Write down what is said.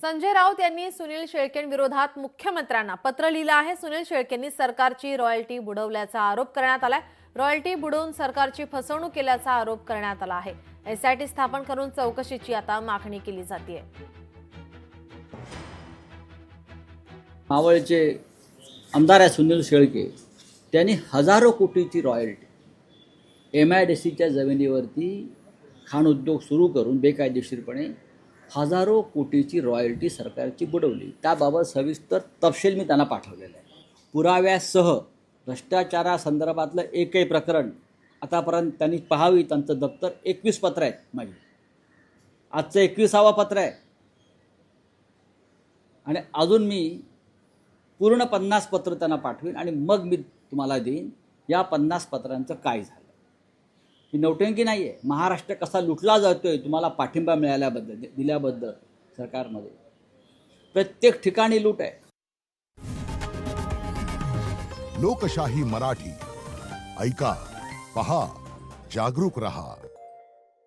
संजय राऊत यांनी सुनील शेळकेंविरोधात मुख्यमंत्र्यांना पत्र लिहिलं आहे। सुनील शेळकेंनी सरकारची रॉयल्टी बुडवल्याचा आरोप करण्यात आलाय। रॉयल्टी बुडवून सरकारची फसवणूक केल्याचा आरोप करण्यात आला आहे। एसआयटी स्थापन करून चौकशीची आता मागणी केली जाते। मावळचे आमदार आहे सुनील शेळके, त्यांनी हजारो कोटीची रॉयल्टी MIDCच्या जमिनीवरती खाण उद्योग सुरू करून बेकायदेशीरपणे हजारो कोटीची रॉयल्टी सरकारची बुडवली। त्याबाबत सविस्तर तपशील मी त्यांना पाठवलेला आहे। पुराव्यासह भ्रष्टाचारासंदर्भातलं एकही प्रकरण आतापर्यंत त्यांनी पाहावी। त्यांचं दप्तर 21 पत्र आहेत माझी, आजचं 21वां पत्र आहे आणि अजून मी पूर्ण 50 पत्र त्यांना पाठवीन आणि मग मी तुम्हाला देईन या 50 पत्रांचं काय झालं। ही नौटंकी नाही आहे। महाराष्ट्र कसा लुटला जातोय तुम्हाला पाठिंबा मिळाल्याबद्दल, दिल्याबद्दल सरकारमध्ये प्रत्येक ठिकाणी लूट आहे। लोकशाही मराठी ऐका, पहा, जागरूक रहा।